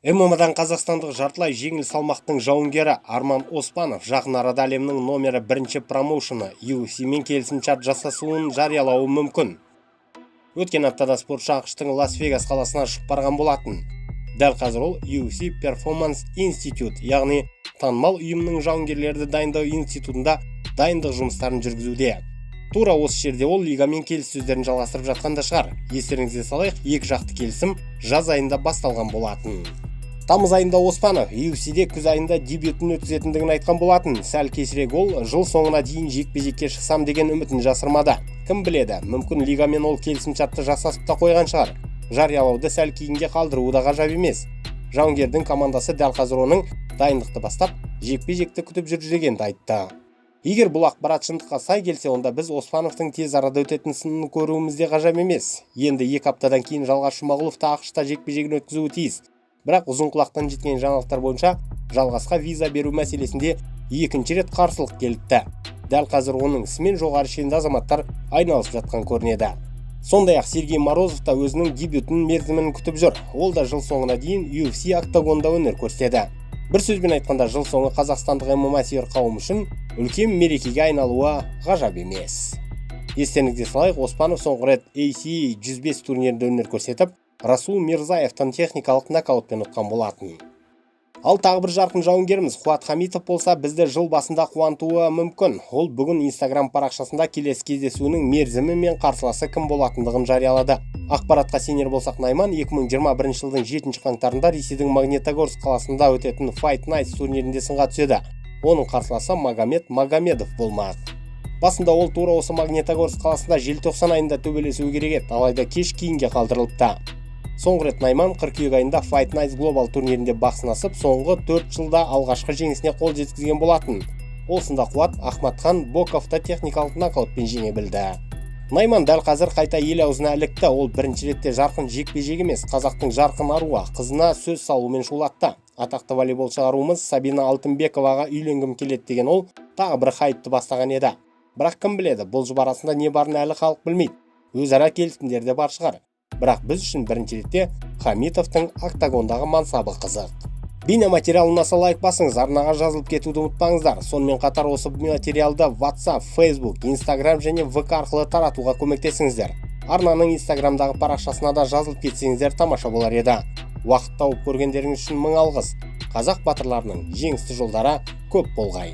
ММАдан қазақстандық жартылай жеңіл салмақтың жауынгері Арман Оспанов жақын арада әлемнің номері бірінші промоушыны UFC-мен келісімшарт жасасуын жариялауы мүмкін. Өткен аптада спортшы ақштың Лас-Вегас қаласына ұшып барған болатын. Дәл қазір ол UFC Performance Institute, яғни танымал ұйымның жауынгерлерді дайындау институтында дайындық жұмыстарын жүргізуде. Тура осы жерде ол лигамен келіссөздерін жалғастырып жатқанда шығар. Естеріңізге салайық, екі жақты келісім жаз айында басталған болатын. Тамыз айында Оспанов UFC-де күз айында дебютін өткізетіндігін айтқан болатын. Сәл кешірек ол жыл соңына дейін жекпе-жекке шықсам деген үмітін жасырмады. Кім біледі, мүмкін лигамен ол келісімшартты жасасып та қойған шығар. Жариялауды сәл кейінге қалдыруы да ғажап емес. Жауынгердің командасы дәл қазір оның дайындықты бастап, жекпе-жекті күтіп жүр дегенді айтты. Егер бұл ақпарат шындыққа сай келсе, онда біз Оспановтың тез арада өтетін сынын көруімізде ғажап емес. Енді 2 аптадан кейін Жалғас Жұмағұлов та ақшта жекпе-жегін өткізуі тиіс. Бірақ ұзын құлақтан жеткен жаңалықтар бойынша Жалғасқа виза беру мәселесінде екінші рет қарсылық келіпті. Дәл қазір оның ісімен жоғары шенді азаматтар айналысып жатқан көрінеді. Сондай-ақ Сергей Морозов та өзінің дебютін мерзімін күтіп жүр. Ол да жыл соңына дейін UFC октагонда өнер көрсетеді. Бір сөзбен айтқанда, жыл соңы қазақстандық ММА сүйер қауым үшін үлкен мерекеге айналуы ғажап емес. Естеріңізге салайық, Оспанов соңғы рет ACA 105 турнирінде өнер көрсетіп, Расул Мирзаевтан техникалық нокаутпен ұтқан болатын. Ал тағы бір жарқын жауынгеріміз Қуат Хамитов болса, бізді жыл басында қуантуы мүмкін. Ол бүгін Instagram парақшасында келесі кездесуінің мерзімі мен қарсыласы кім болатындығын жариялады. Ақпаратқа сенер болсақ, Найман 2021 жылдың 7 қаңтарында Ресейдің Магнитогорск қаласында өтетін Fight Night турнирінде сынға түседі. Оның қарсыласы Магомед Магомедов болмақ. Басында ол тура осы Магнитогорск қаласында желтоқсан айында төбелесуі керек еді, алайда кеш кейінге қалдырылыпты. Соңғы рет Найман қыркүйек айында Fight Night Global турнирінде бақ сынасып, соңғы 4 жылда алғашқы жеңісіне қол жеткізген болатын. Осында Қуат Ахматхан Боковты техникалық нокаутпен жеңе білді. Найман дәл қазір қайта ел аузына ілікті. Ол бірінші ретте жарқын жекпе-жек емес, қазақтың жарқын аруы қызына сөз салумен шулатты. Атақты волейболшы аруымыз Сабина Алтынбековаға үйленгім келеді деген ол тағы бір хайпты бастаған еді. Бірақ кім біледі, бұл жұп арасында не барын әлі халық білмейді. Өзара келісімдер де бар шығар. Бірақ біз үшін бірінші ретте Хамитовтың октагондағы мансабы қызық. Бейнематериал ұнаса лайк басыңыз, арнаға жазылып кетуді ұмытпаңыздар. Сонымен қатар осы материалды WhatsApp, Facebook, Instagram және VK арқылы таратуға көмектесіңіздер. Арнаның Instagramдағы парақшасына да жазылып кетсеңіздер тамаша болар еді. Уақыт тауып көргендеріңіз үшін мың алғыс. Қазақ батырларының жеңісті жолдары көп болғай.